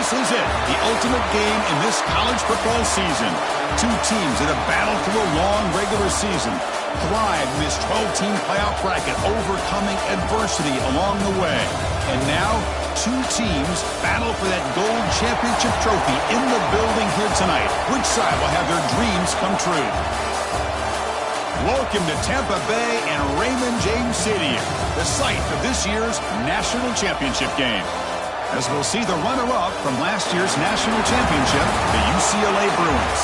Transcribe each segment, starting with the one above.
This is it, the ultimate game in this college football season. Two teams that have battled through a long regular season, thrived in this 12-team playoff bracket, overcoming adversity along the way. And now, two teams battle for that gold championship trophy in the building here tonight. Which side will have their dreams come true? Welcome to Tampa Bay and Raymond James Stadium, the site of this year's national championship game. As we'll see the runner-up from last year's national championship, the UCLA Bruins,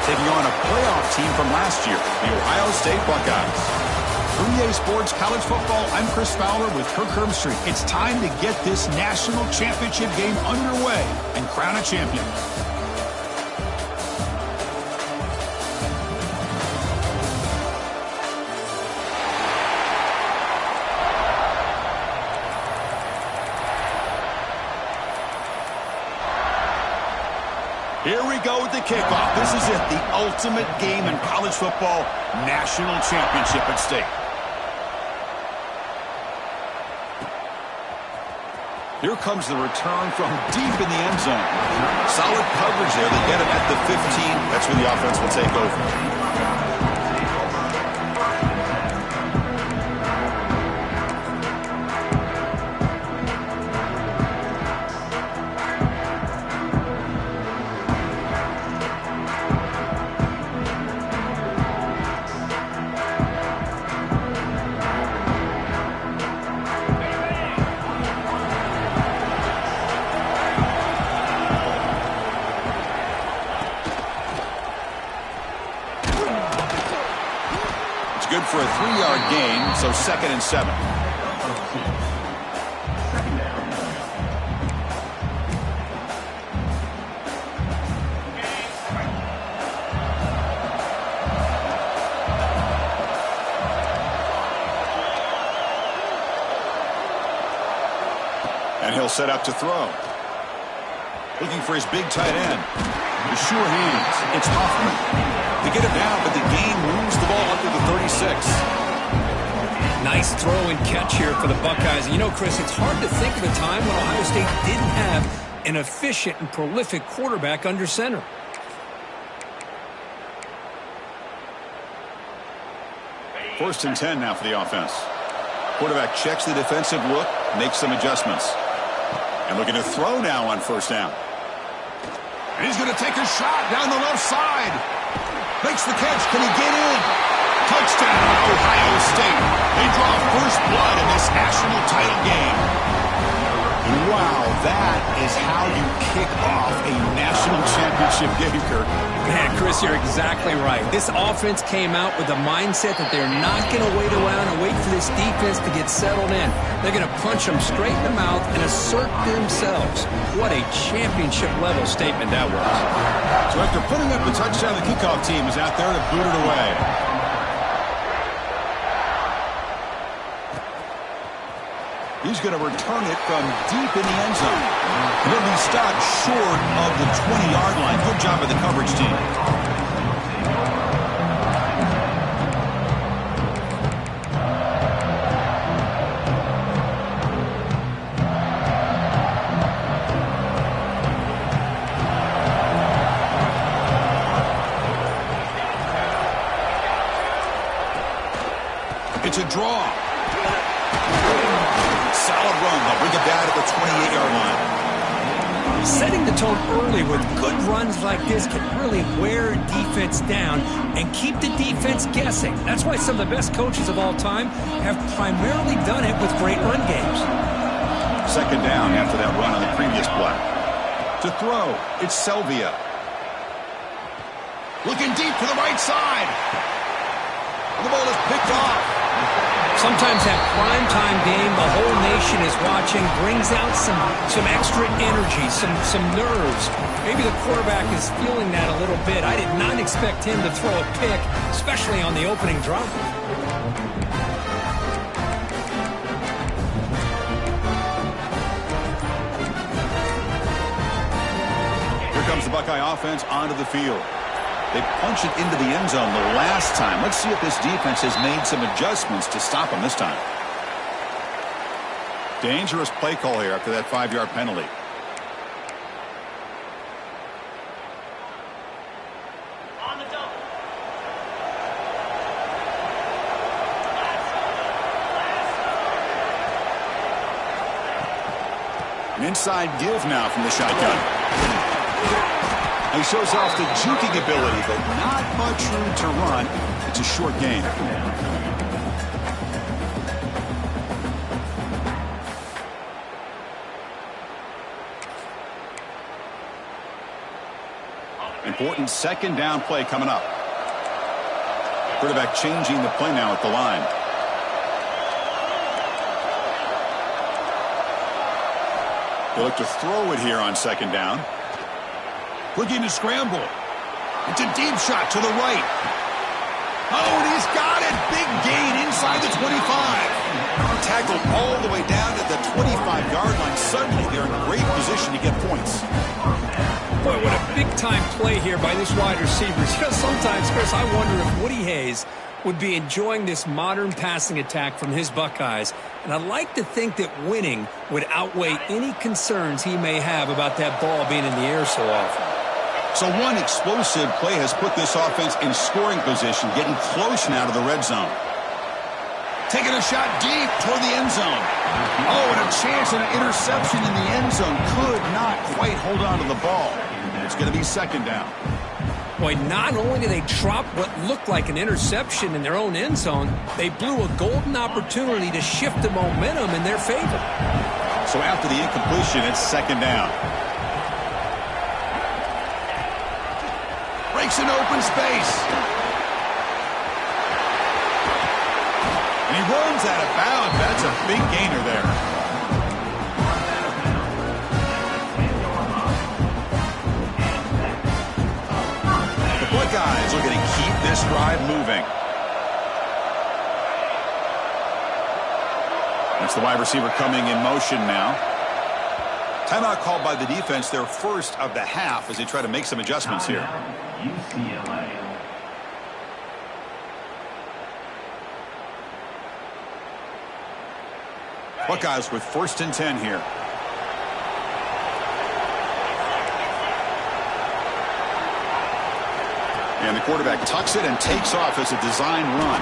taking on a playoff team from last year, the Ohio State Buckeyes. For EA Sports College Football, I'm Chris Fowler with Kirk Herbstreit. It's time to get this national championship game underway and crown a champion. Here we go with the kickoff. This is it, the ultimate game in college football, national championship at stake. Here comes the return from deep in the end zone. Solid coverage there. They get him at the 15. That's where the offense will take over. Good for a 3-yard gain, so 2nd and 7. And he'll set up to throw. Looking for his big tight end. The sure hands. It's Hoffman. They get it down, but the gain moves the ball under the 36. Nice throw and catch here for the Buckeyes. And you know, Chris, it's hard to think of a time when Ohio State didn't have an efficient and prolific quarterback under center. First and 10 now for the offense. Quarterback checks the defensive look, makes some adjustments. And looking to throw now on first down. And he's going to take a shot down the left side. Makes the catch. Can he get in? Touchdown, Ohio State. They draw first blood in this national title game. Wow, that is how you kick off a national championship game, Kirk. Man, Chris, you're exactly right. This offense came out with the mindset that they're not going to wait around and wait for this defense to get settled in. They're going to punch them straight in the mouth and assert themselves. What a championship-level statement that was. So after putting up the touchdown, the kickoff team is out there to boot it away. He's going to return it from deep in the end zone. He'll be stopped short of the 20-yard line. Good job of the coverage team. It's a draw. Solid run. They'll bring it down at the 28-yard line. Setting the tone early with good runs like this can really wear defense down and keep the defense guessing. That's why some of the best coaches of all time have primarily done it with great run games. Second down after that run on the previous play. To throw, it's Selvia. Looking deep to the right side. The ball is picked off. Sometimes that primetime game, the whole nation is watching, brings out some extra energy, some nerves. Maybe the quarterback is feeling that a little bit. I did not expect him to throw a pick, especially on the opening drive. Here comes the Buckeye offense onto the field. They punch it into the end zone the last time. Let's see if this defense has made some adjustments to stop them this time. Dangerous play call here after that 5-yard penalty. An inside give now from the shotgun. He shows off the juking ability, but not much room to run. It's a short game. Important second down play coming up. Quarterback changing the play now at the line. They look to throw it here on second down. Looking to scramble. It's a deep shot to the right. Oh, and he's got it. Big gain inside the 25. Tackled all the way down to the 25-yard line. Suddenly, they're in great position to get points. Boy, what a big-time play here by this wide receiver. Because sometimes, Chris, I wonder if Woody Hayes would be enjoying this modern passing attack from his Buckeyes. And I'd like to think that winning would outweigh any concerns he may have about that ball being in the air so often. So one explosive play has put this offense in scoring position, getting close now to the red zone. Taking a shot deep toward the end zone. Oh, and a chance at an interception in the end zone. Could not quite hold on to the ball. It's going to be second down. Boy, not only did they drop what looked like an interception in their own end zone, they blew a golden opportunity to shift the momentum in their favor. So after the incompletion, it's second down. Breaks an open space. And he runs out of bounds. That's a big gainer there. The Buckeyes looking to keep this drive moving. That's the wide receiver coming in motion now. Timeout called by the defense, their first of the half, as they try to make some adjustments here. UCLA. Buckeyes with 1st and 10 here. And the quarterback tucks it and takes off as a design run.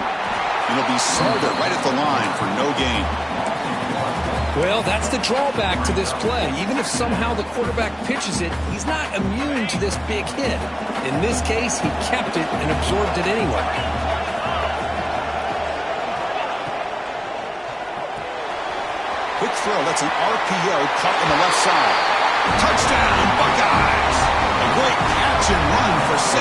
And it'll be Salter right at the line for no gain. Well, that's the drawback to this play. Even if somehow the quarterback pitches it, he's not immune to this big hit. In this case, he kept it and absorbed it anyway. Quick throw. That's an RPO caught on the left side. Touchdown, Buckeyes! A great catch and run for 6.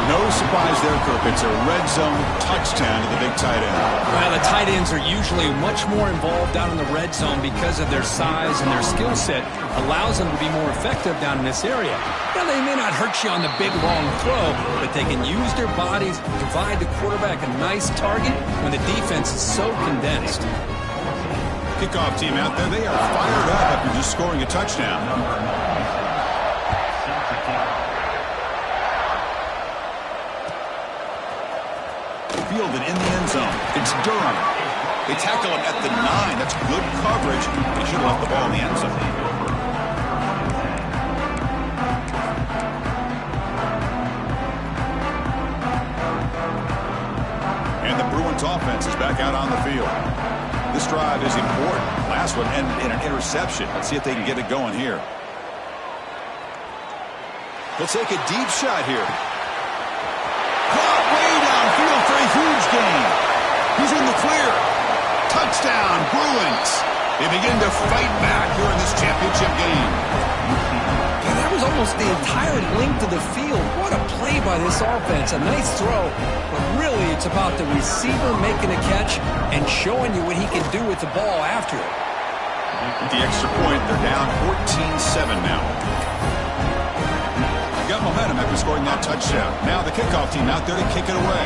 No surprise there, Kirk. It's a red zone touchdown to the big tight end. Well, the tight ends are usually much more involved down in the red zone because of their size and their skill set. Allows them to be more effective down in this area. Now, they may not hurt you on the big, long throw, but they can use their bodies to provide the quarterback a nice target when the defense is so condensed. Kickoff team out there. They are fired up after just scoring a touchdown. Fielded in the end zone. It's Durham. They tackle him at the 9. That's good coverage. They should have left the ball in the end zone. And the Bruins offense is back out on the field. This drive is important. Last one ended in an interception. Let's see if they can get it going here. They'll take a deep shot here. Caught way downfield for a huge gain. He's in the clear. Touchdown, Bruins. They begin to fight back here in this championship game. Yeah, that was almost the entire length of the field. What a play by this offense. A nice throw, but really it's about the receiver making a catch and showing you what he can do with the ball after it. At the extra point, they're down 14-7 now. Got momentum after scoring that touchdown. Now the kickoff team out there to kick it away.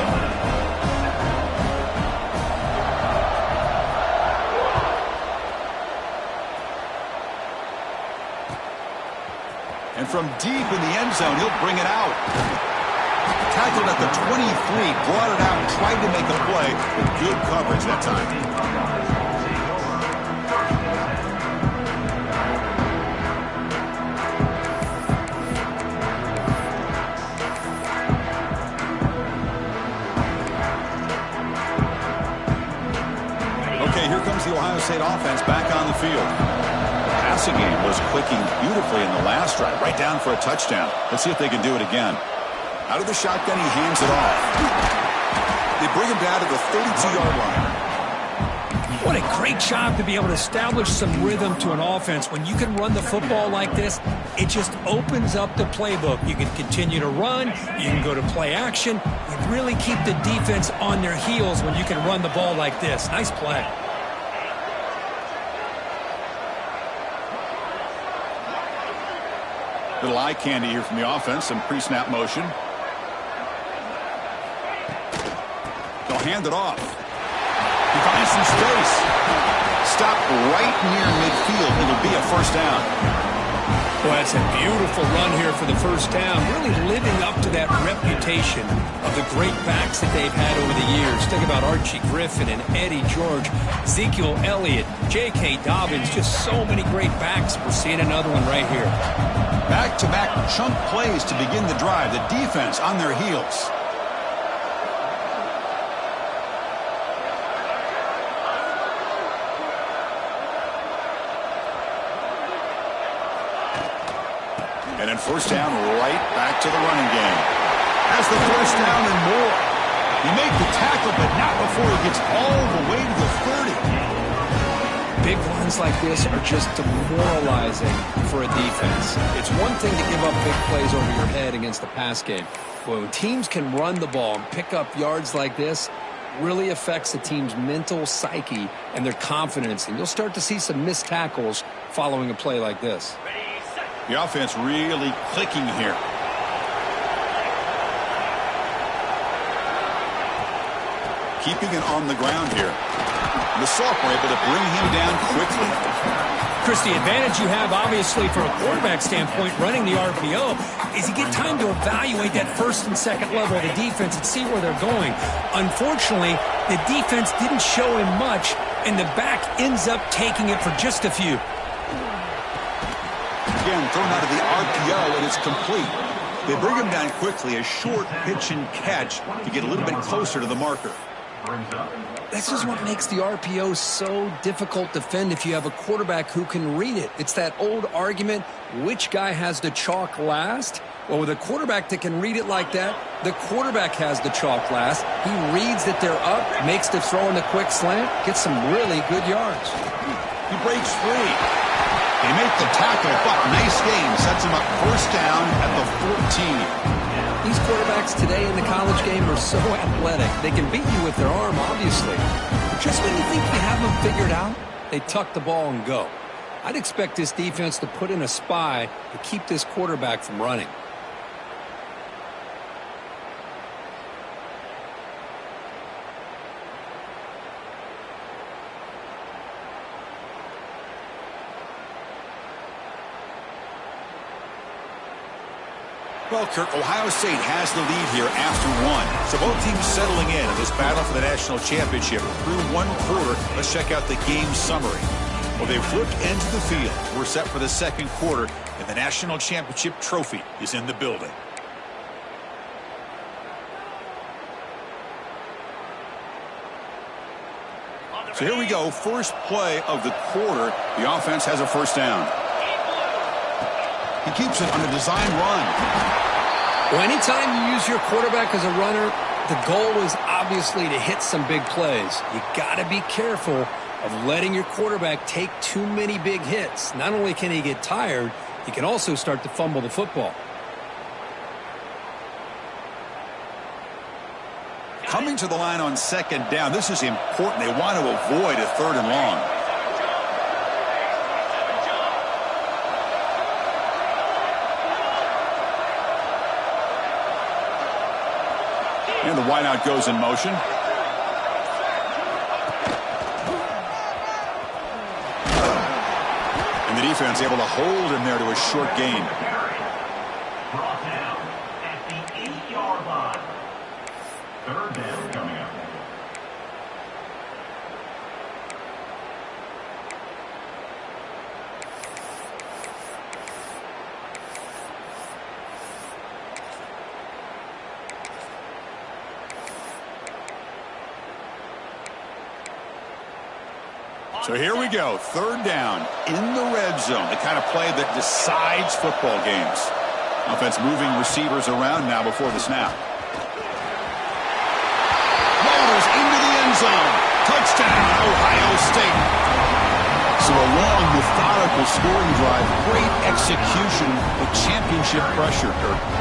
And from deep in the end zone, he'll bring it out. Tackled at the 23, brought it out, tried to make a play with good coverage that time. Here comes the Ohio State offense back on the field. passing game was clicking beautifully in the last drive, right down for a touchdown. Let's see if they can do it again. Out of the shotgun, he hands it off. They bring him down to the 32-yard line. What a great job to be able to establish some rhythm to an offense. When you can run the football like this, it just opens up the playbook. You can continue to run. You can go to play action. You really keep the defense on their heels when you can run the ball like this. Nice play. Little eye candy here from the offense. Some pre-snap motion. They'll hand it off. He finds some space. Stopped right near midfield. It'll be a first down. Well, that's a beautiful run here for the first down. Really living up to that reputation of the great backs that they've had over the years. Think about Archie Griffin and Eddie George, Ezekiel Elliott, J.K. Dobbins. Just so many great backs. We're seeing another one right here. Back-to-back chunk plays to begin the drive. The defense on their heels. And then first down, right back to the running game. Has the first down and more. He made the tackle, but not before he gets all the way to the 30. Big runs like this are just demoralizing for a defense. It's one thing to give up big plays over your head against the pass game. But when teams can run the ball and pick up yards like this, really affects the team's mental psyche and their confidence. And you'll start to see some missed tackles following a play like this. The offense really clicking here. Keeping it on the ground here. The sophomore able to bring him down quickly. Chris, the advantage you have, obviously, from a quarterback standpoint, running the RPO, is you get time to evaluate that first and second level of the defense and see where they're going. Unfortunately, the defense didn't show him much, and the back ends up taking it for just a few. Again, thrown out of the RPO, and it's complete. They bring him down quickly, a short pitch and catch to get a little bit closer to the marker. This is what makes the RPO so difficult to defend if you have a quarterback who can read it. It's that old argument, which guy has the chalk last? Well, with a quarterback that can read it like that, the quarterback has the chalk last. He reads that they're up, makes the throw in the quick slant, gets some really good yards. He breaks free. They make the tackle, but nice game. Sets him up first down at the 14. These quarterbacks today in the college game are so athletic. They can beat you with their arm, obviously. But just when you think you have them figured out, they tuck the ball and go. I'd expect this defense to put in a spy to keep this quarterback from running. Well, Kirk, Ohio State has the lead here after one. So both teams settling in this battle for the national championship through one quarter. Let's check out the game summary. Well, they've flipped into the field. We're set for the second quarter, and the national championship trophy is in the building. So here we go. First play of the quarter. The offense has a first down. He keeps it on a design run. Well, anytime you use your quarterback as a runner, the goal is obviously to hit some big plays. You got to be careful of letting your quarterback take too many big hits. Not only can he get tired, he can also start to fumble the football. Coming to the line on second down, this is important. They want to avoid a third and long. And the wideout goes in motion. And the defense able to hold him there to a short gain. Brought down at the 8-yard line. Third down coming up. So here we go, third down in the red zone, the kind of play that decides football games. Offense moving receivers around now before the snap. Rolls into the end zone. Touchdown, Ohio State. So a long, methodical scoring drive, great execution with championship pressure.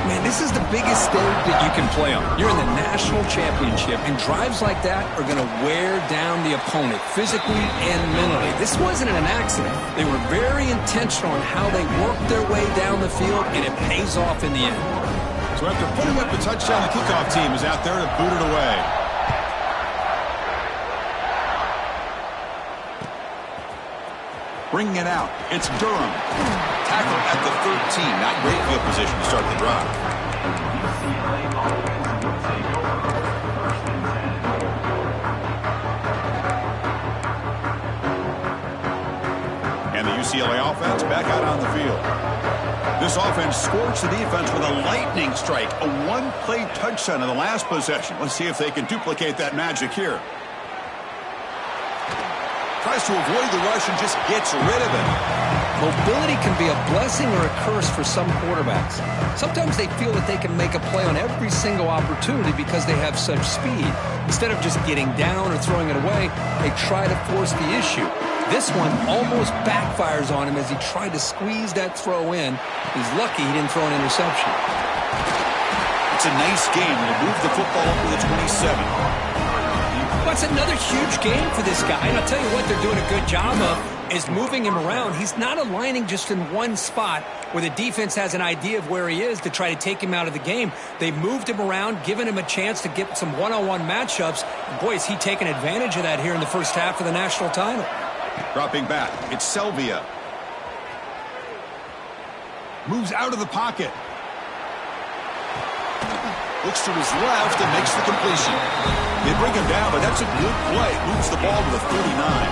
Man, this is the biggest stage that you can play on. You're in the national championship, and drives like that are going to wear down the opponent physically and mentally. This wasn't an accident. They were very intentional on how they worked their way down the field, and it pays off in the end. So after putting up the touchdown, the kickoff team is out there to boot it away. Bringing it out, it's Durham. Tackle at the 13. Not great field position to start the drive. And the UCLA offense back out on the field. This offense scorched the defense with a lightning strike. A one-play touchdown in the last possession. Let's see if they can duplicate that magic here. Tries to avoid the rush and just gets rid of it. Mobility can be a blessing or a curse for some quarterbacks. Sometimes they feel that they can make a play on every single opportunity because they have such speed. Instead of just getting down or throwing it away, they try to force the issue. This one almost backfires on him as he tried to squeeze that throw in. He's lucky he didn't throw an interception. It's a nice game. It'll move the football up to the 27. That's another huge game for this guy. And I'll tell you what they're doing a good job of is moving him around. He's not aligning just in one spot where the defense has an idea of where he is to try to take him out of the game. They moved him around, giving him a chance to get some one-on-one matchups. And boy, is he taking advantage of that here in the first half of the national title. Dropping back, it's Selvia. Moves out of the pocket. Looks to his left and makes the completion. They bring him down, but that's a good play. Moves the ball to the 39.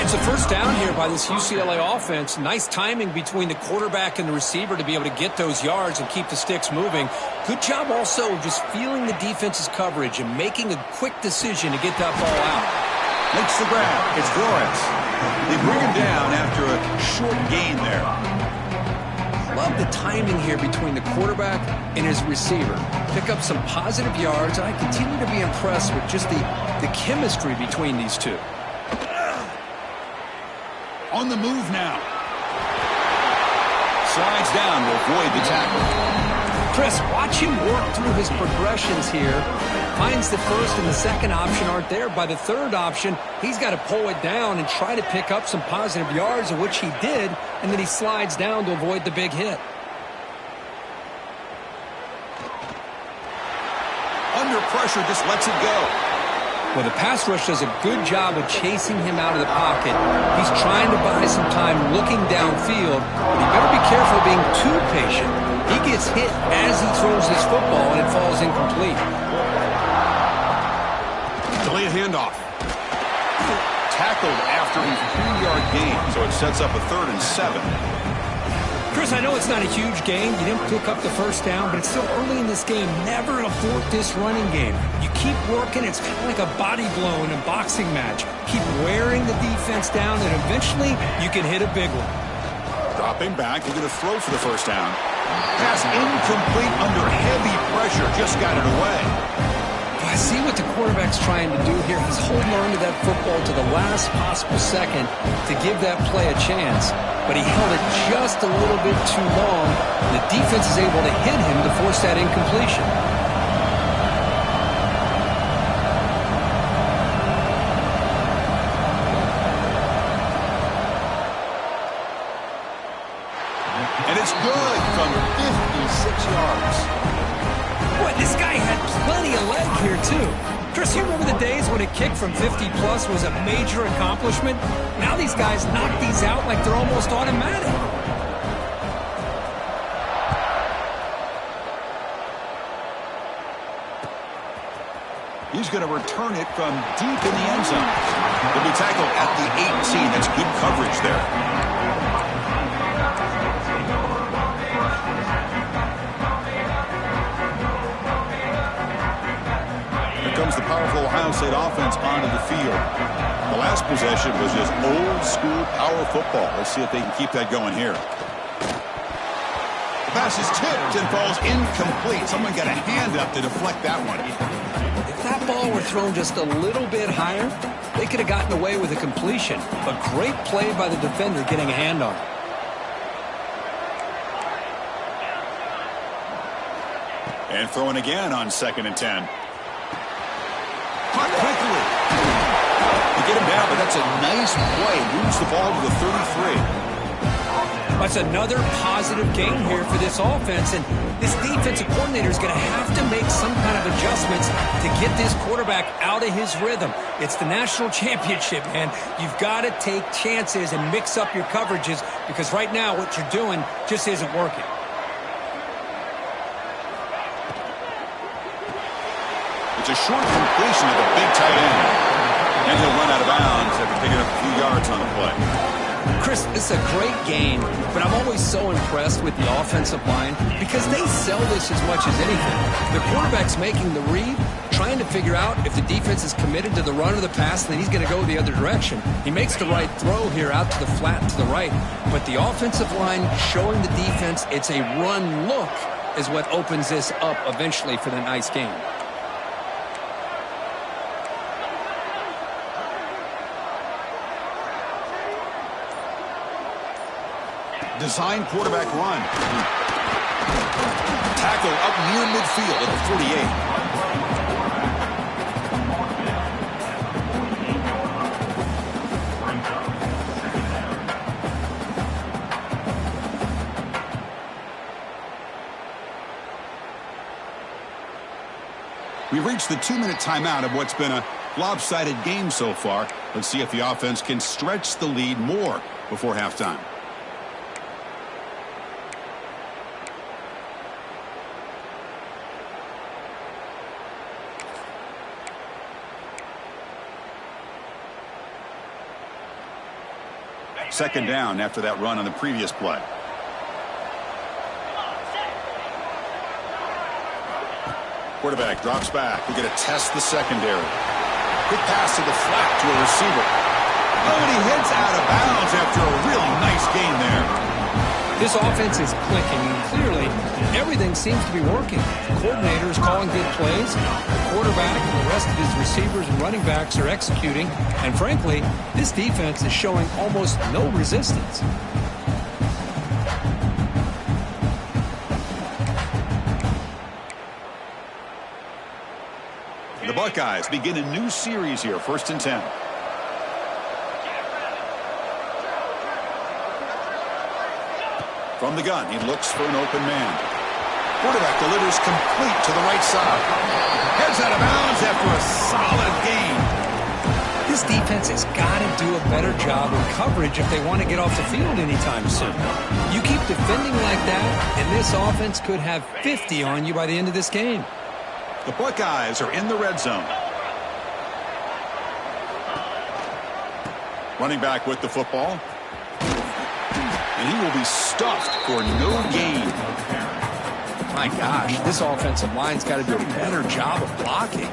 It's a first down here by this UCLA offense. Nice timing between the quarterback and the receiver to be able to get those yards and keep the sticks moving. Good job also just feeling the defense's coverage and making a quick decision to get that ball out. Makes the grab. It's Flores. They bring him down after a short gain there. Love the timing here between the quarterback and his receiver. Pick up some positive yards, and I continue to be impressed with just the chemistry between these two. On the move now. Slides down to avoid the tackle. Chris, watch him work through his progressions here. Finds the first and the second option aren't there. By the third option, he's got to pull it down and try to pick up some positive yards, of which he did, and then he slides down to avoid the big hit. Under pressure, just lets it go. Well, the pass rush does a good job of chasing him out of the pocket. He's trying to buy some time looking downfield, but you better be careful being too patient. He gets hit as he throws his football, and it falls incomplete. Delayed handoff. Tackled after a 3-yard gain, so it sets up a 3rd and 7. Chris, I know it's not a huge game. You didn't pick up the first down, but it's still early in this game. Never abort this running game. You keep working. It's kind of like a body blow in a boxing match. Keep wearing the defense down, and eventually you can hit a big one. Dropping back, looking to throw for the first down. Pass incomplete under heavy pressure. Just got it away. I see what the quarterback's trying to do here. He's holding on to that football to the last possible second to give that play a chance. But he held it just a little bit too long. The defense is able to hit him to force that incompletion. And it's good from 56 yards. Boy, this guy had plenty of leg here, too. Chris, you remember the days when a kick from 50-plus was a major accomplishment? Now these guys knock these out like they're almost automatic. He's going to return it from deep in the end zone. He'll be tackled at the 18. That's good coverage there. comes the powerful Ohio State offense onto the field. The last possession was just old-school power football. Let's see if they can keep that going here. The pass is tipped and falls incomplete. Someone got a hand up to deflect that one. If that ball were thrown just a little bit higher, they could have gotten away with a completion. A great play by the defender getting a hand on it. And throwing again on 2nd and 10. Caught quickly. They get him down, but that's a nice play. Moves the ball to the 33. That's another positive gain here for this offense, and this defensive coordinator is going to have to make some kind of adjustments to get this quarterback out of his rhythm. It's the national championship, man. You've got to take chances and mix up your coverages because right now what you're doing just isn't working. It's a short completion of the big tight end. And he'll run out of bounds after picking up a few yards on the play. Chris, it's a great game, but I'm always so impressed with the offensive line because they sell this as much as anything. The quarterback's making the read, trying to figure out if the defense is committed to the run or the pass, and then he's going to go the other direction. He makes the right throw here out to the flat to the right, but the offensive line showing the defense it's a run look is what opens this up eventually for the nice game. Design quarterback run. Tackle up near midfield at the 48. We've reached the 2-minute timeout of what's been a lopsided game so far. Let's see if the offense can stretch the lead more before halftime. Second down after that run on the previous play. Quarterback drops back. We're going to test the secondary. Quick pass to the flat to a receiver. Oh, and he heads out of bounds after a really nice gain there. This offense is clicking, and clearly everything seems to be working. The coordinator is calling good plays. The quarterback and the rest of his receivers and running backs are executing. And frankly, this defense is showing almost no resistance. The Buckeyes begin a new series here, 1st and 10. From the gun, he looks for an open man. Quarterback delivers complete to the right side. Heads out of bounds after a solid gain. This defense has got to do a better job of coverage if they want to get off the field anytime soon. You keep defending like that, and this offense could have 50 on you by the end of this game. The Buckeyes are in the red zone. Running back with the football. And he will be stuffed for no gain. My gosh, this offensive line's got to do a better job of blocking.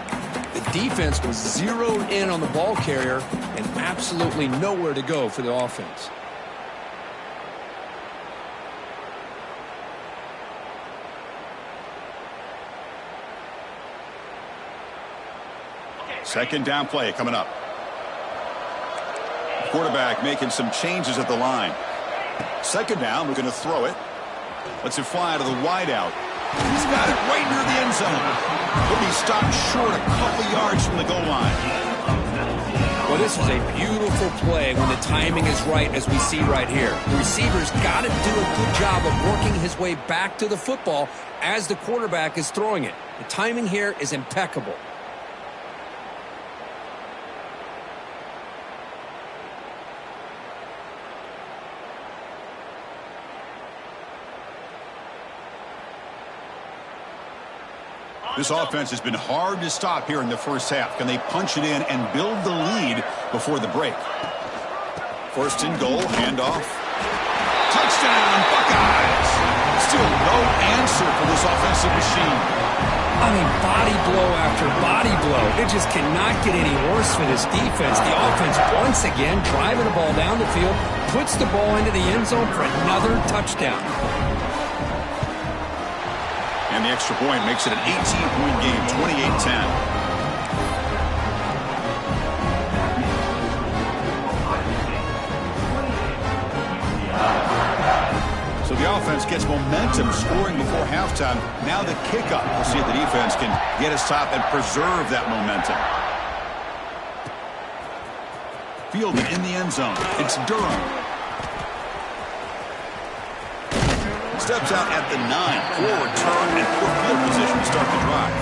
The defense was zeroed in on the ball carrier and absolutely nowhere to go for the offense. Second down play coming up. Quarterback making some changes at the line. Second down, we're going to throw it. Lets it fly to the wideout. He's got it right near the end zone. He'll be stopped short a couple yards from the goal line. Well, this is a beautiful play when the timing is right, as we see right here. The receiver's got to do a good job of working his way back to the football as the quarterback is throwing it. The timing here is impeccable. This offense has been hard to stop here in the first half. Can they punch it in and build the lead before the break? 1st and goal, handoff. Touchdown, Buckeyes! Still no answer for this offensive machine. I mean, body blow after body blow. It just cannot get any worse for this defense. The offense, once again, driving the ball down the field, puts the ball into the end zone for another touchdown. And the extra point makes it an 18-point game, 28-10. So the offense gets momentum scoring before halftime. Now the kickoff. We'll see if the defense can get a stop and preserve that momentum. Fielded in the end zone. It's Durham. Steps out at the 9. Poor return and poor field position to start the drive.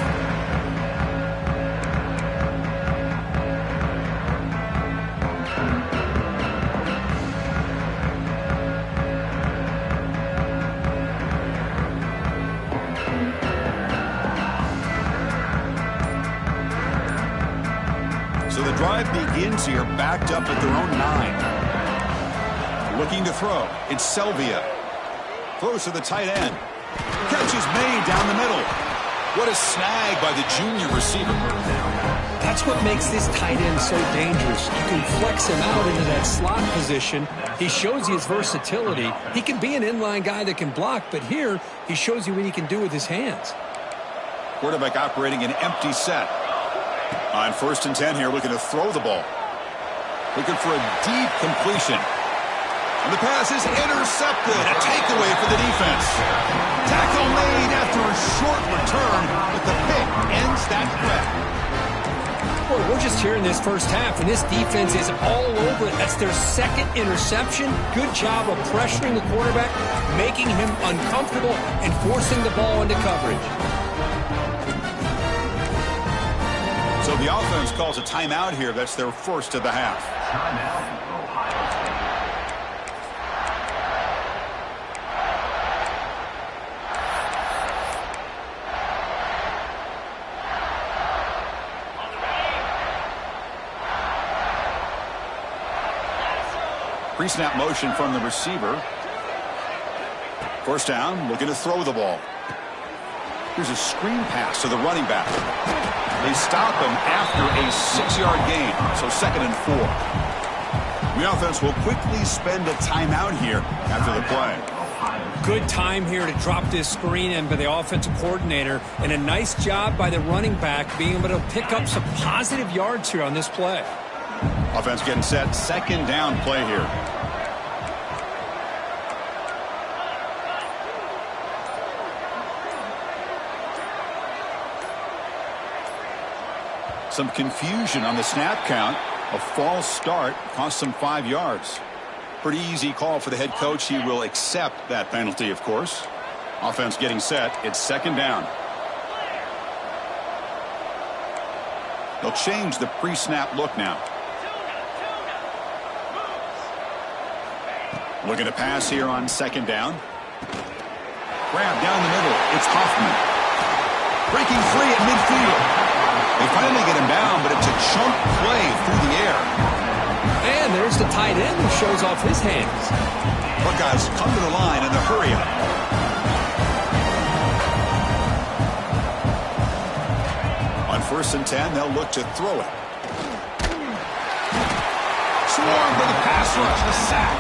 Drive begins here, backed up at their own 9. Looking to throw. It's Selvia. Throws to the tight end. Catch is made down the middle. What a snag by the junior receiver. That's what makes this tight end so dangerous. You can flex him out into that slot position. He shows you his versatility. He can be an inline guy that can block, but here he shows you what he can do with his hands. Quarterback operating an empty set. On 1st and 10 here, looking to throw the ball. Looking for a deep completion. And the pass is intercepted. A takeaway for the defense. Tackle made after a short return, but the pick ends that threat. Boy, we're just here in this first half, and this defense is all over it. That's their second interception. Good job of pressuring the quarterback, making him uncomfortable, and forcing the ball into coverage. So the offense calls a timeout here. That's their first of the half. Pre-snap motion from the receiver. First down, looking to throw the ball. Here's a screen pass to the running back. They stop him after a 6-yard gain, so 2nd and 4. The offense will quickly spend a timeout here after the play. Good time here to drop this screen in by the offensive coordinator, and a nice job by the running back being able to pick up some positive yards here on this play. Offense getting set, 2nd down play here. Some confusion on the snap count. A false start cost them 5 yards. Pretty easy call for the head coach. He will accept that penalty, of course. Offense getting set. It's 2nd down. They'll change the pre-snap look now. Looking to pass here on 2nd down. Grab down the middle. It's Hoffman. Breaking free at midfield. They finally get him down, but it's a chunk play through the air. And there's the tight end who shows off his hands. Buckeyes come to the line in the hurry-up. On 1st and 10, they'll look to throw it. Swarmed by the pass rush, the sack.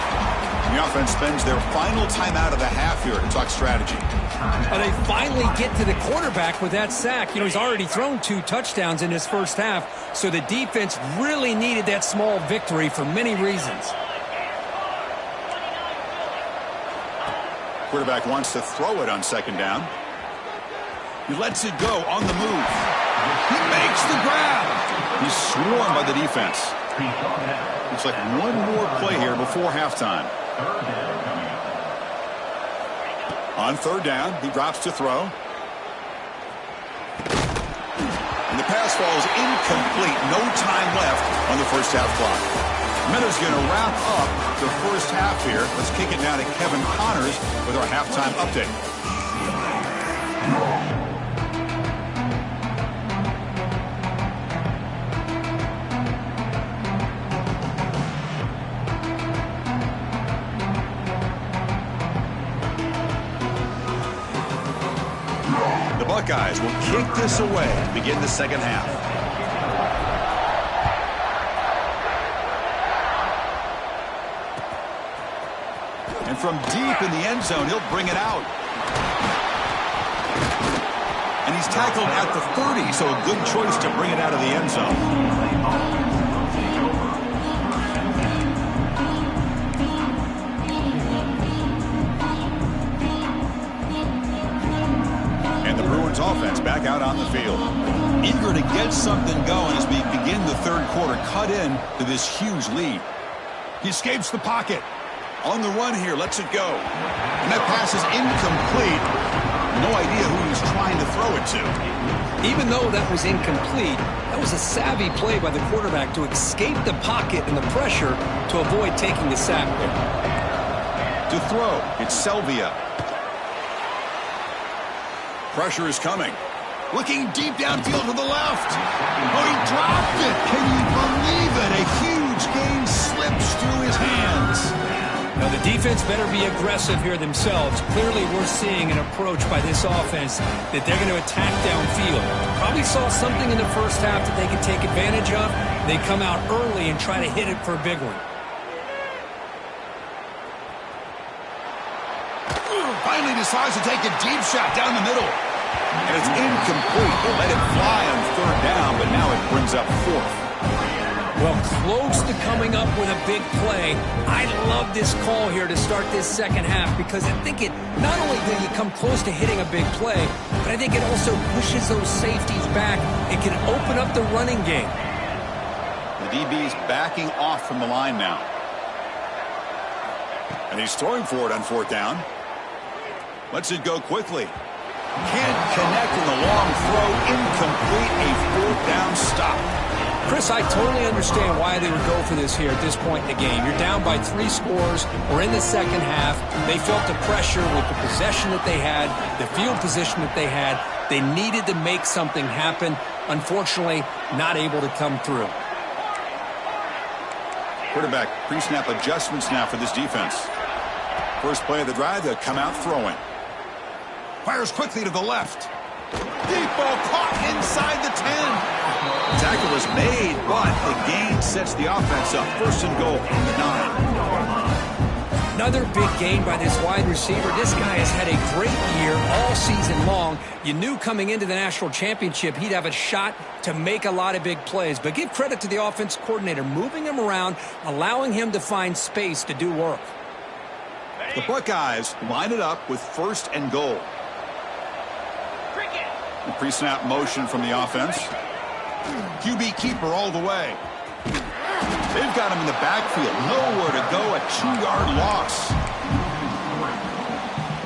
The offense spends their final timeout of the half here to talk strategy. And they finally get to the quarterback with that sack. You know, he's already thrown 2 touchdowns in his first half, so the defense really needed that small victory for many reasons. Quarterback wants to throw it on 2nd down. He lets it go on the move. He makes the grab. He's swarmed by the defense. Looks like one more play here before halftime. On 3rd down, he drops to throw. And the pass falls incomplete. No time left on the first half clock. Meadows going to wrap up the first half here. Let's kick it down to Kevin Connors with our halftime update. Buckeyes will kick this away to begin the second half. And from deep in the end zone, he'll bring it out. And he's tackled at the 30, so a good choice to bring it out of the end zone. Offense back out on the field. Eager to get something going as we begin the third quarter. Cut in to this huge lead. He escapes the pocket. On the run here, lets it go. And that pass is incomplete. No idea who he's trying to throw it to. Even though that was incomplete, that was a savvy play by the quarterback to escape the pocket and the pressure to avoid taking the sack there. To throw, it's Selvia. Pressure is coming. Looking deep downfield to the left. Oh, he dropped it. Can you believe it? A huge gain slips through his hands. Now, the defense better be aggressive here themselves. Clearly, we're seeing an approach by this offense that they're going to attack downfield. Probably saw something in the first half that they could take advantage of. They come out early and try to hit it for a big one. Finally decides to take a deep shot down the middle. And it's incomplete. They let it fly on third down, but now it brings up fourth. Well, close to coming up with a big play. I love this call here to start this second half because I think it not only do you come close to hitting a big play, but I think it also pushes those safeties back. It can open up the running game. The DB's backing off from the line now. And he's throwing for it on fourth down. Lets it go quickly. Can't connect in the long throw. Incomplete. A fourth down stop. Chris, I totally understand why they would go for this here at this point in the game. You're down by 3 scores. We're in the second half. They felt the pressure with the possession that they had, the field position that they had. They needed to make something happen. Unfortunately, not able to come through. Quarterback pre-snap adjustments now for this defense. First play of the drive, they'll come out throwing. Fires quickly to the left. Deep ball caught inside the 10. Tackle was made, but the gain sets the offense up. First and goal from the 9. Another big gain by this wide receiver. This guy has had a great year all season long. You knew coming into the national championship he'd have a shot to make a lot of big plays. But give credit to the offense coordinator, moving him around, allowing him to find space to do work. The Buckeyes line it up with first and goal. The pre-snap motion from the offense. QB keeper all the way. They've got him in the backfield. Nowhere to go. A 2-yard loss.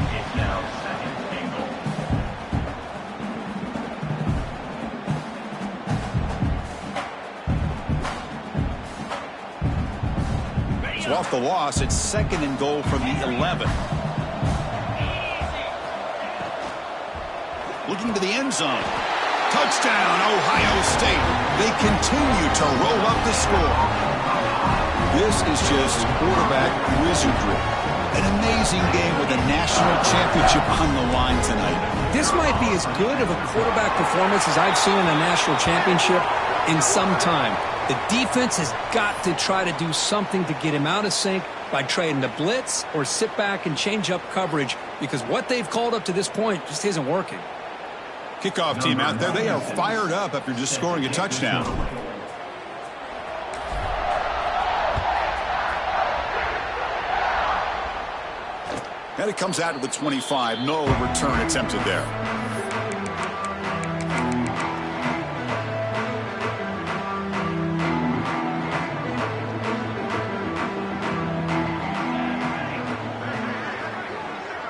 It's now second and goal. So off the loss, it's second and goal from the 11. Looking to the end zone. Touchdown, Ohio State. They continue to roll up the score. This is just quarterback wizardry. An amazing game with a national championship on the line tonight. This might be as good of a quarterback performance as I've seen in a national championship in some time. The defense has got to try to do something to get him out of sync by trying to blitz or sit back and change up coverage because what they've called up to this point just isn't working. Kickoff team out there. They are fired up after just scoring a touchdown. And it comes out to the 25. No return attempted there.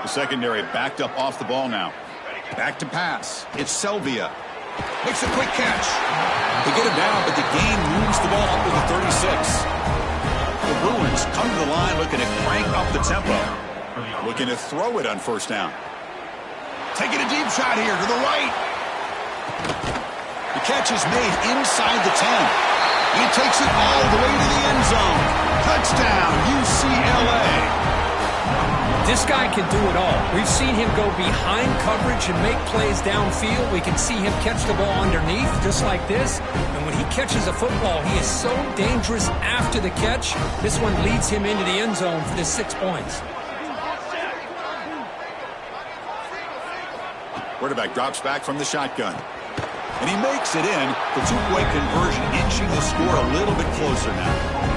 The secondary backed up off the ball now. Back to pass. It's Selvia. Makes a quick catch. They get it down, but the gain moves the ball up to the 36. The Bruins come to the line looking to crank up the tempo. Looking to throw it on first down. Taking a deep shot here to the right. The catch is made inside the 10. He takes it all the way to the end zone. Touchdown, UCLA. This guy can do it all. We've seen him go behind coverage and make plays downfield. We can see him catch the ball underneath just like this. And when he catches a football, he is so dangerous after the catch. This one leads him into the end zone for the 6 points. Quarterback drops back from the shotgun. And he makes it in. The two-point conversion inching the score a little bit closer now.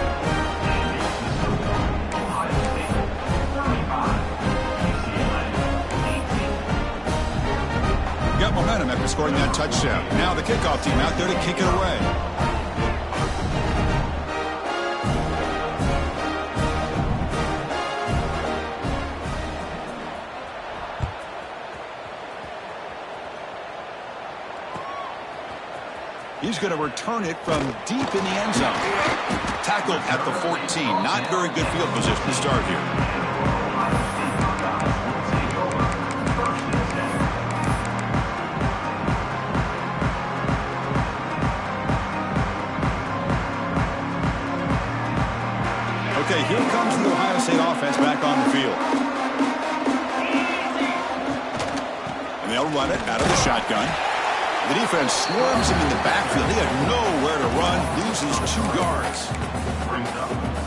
Got momentum after scoring that touchdown. Now the kickoff team out there to kick it away. He's going to return it from deep in the end zone. Tackled at the 14. Not very good field position to start here. Okay, here comes the Ohio State offense back on the field. And they'll run it out of the shotgun. The defense swarms him in the backfield. He had nowhere to run, loses 2 yards.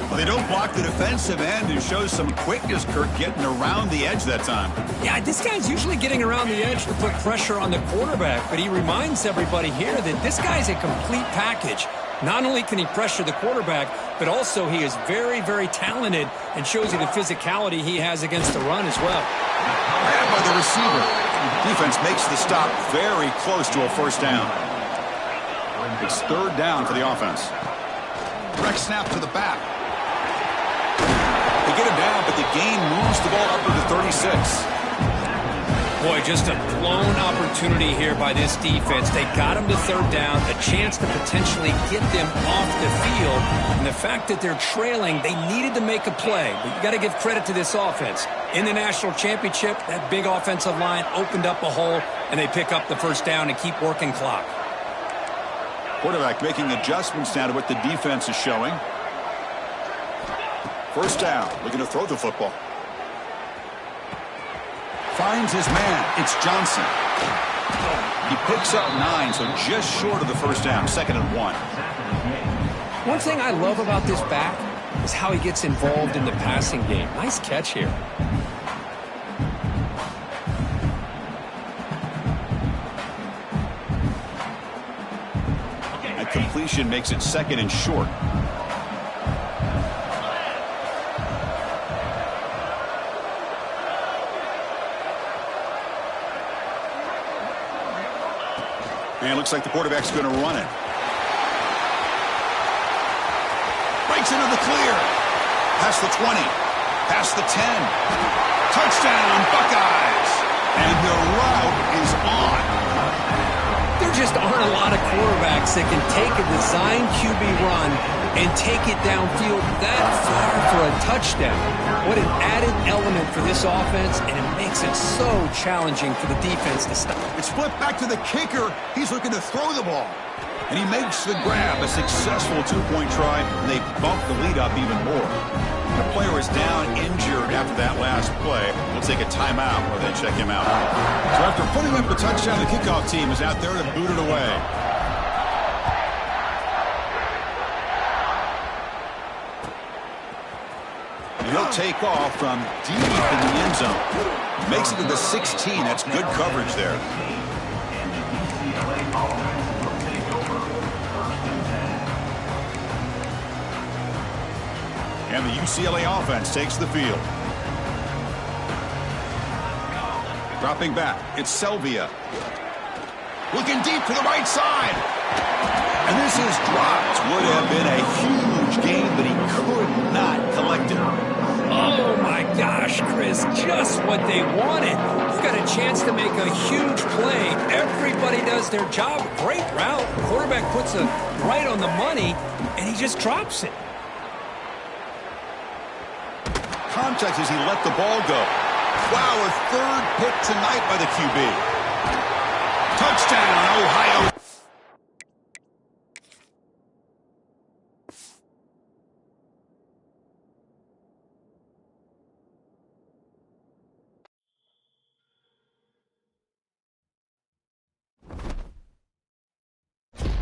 Well, they don't block the defensive end, who shows some quickness, Kirk, getting around the edge that time. Yeah, this guy's usually getting around the edge to put pressure on the quarterback, but he reminds everybody here that this guy's a complete package. Not only can he pressure the quarterback, but also he is very, very talented and shows you the physicality he has against the run as well. Grabbed by the receiver. Defense makes the stop very close to a first down. It's third down for the offense. Direct snap to the back. They get him down, but the gain moves the ball up to the 36. Boy, just a blown opportunity here by this defense. They got him to third down, a chance to potentially get them off the field. And the fact that they're trailing, they needed to make a play. But you got to give credit to this offense. In the national championship, that big offensive line opened up a hole, and they pick up the first down and keep working clock. Quarterback making adjustments now to what the defense is showing. First down, looking to throw the football. Finds his man. It's Johnson. He picks up 9, so just short of the first down. 2nd and 1. One thing I love about this back is how he gets involved in the passing game. Nice catch here. That completion makes it 2nd and short. And it looks like the quarterback's going to run it. Breaks into the clear. Past the 20. Past the 10. Touchdown, Buckeyes. And the route is on. There just aren't a lot of quarterbacks that can take a design QB run and take it downfield that far for a touchdown. What an added element for this offense, and it makes it so challenging for the defense to stop. It's flipped back to the kicker. He's looking to throw the ball. And he makes the grab, a successful 2-point try, and they bump the lead up even more. The player is down injured after that last play. We'll take a timeout while they check him out. So after putting up the touchdown, the kickoff team is out there to boot it away. He'll take off from deep in the end zone. Makes it to the 16. That's good coverage there. And the UCLA offense takes the field. Dropping back, it's Selvia. Looking deep to the right side. And this is dropped. Would have been a huge gain, but he could not collect it. Oh, my gosh, Chris, just what they wanted. You've got a chance to make a huge play. Everybody does their job. Great route. Quarterback puts it right on the money, and he just drops it. Contact as he let the ball go. Wow, a third pick tonight by the QB. Touchdown, Ohio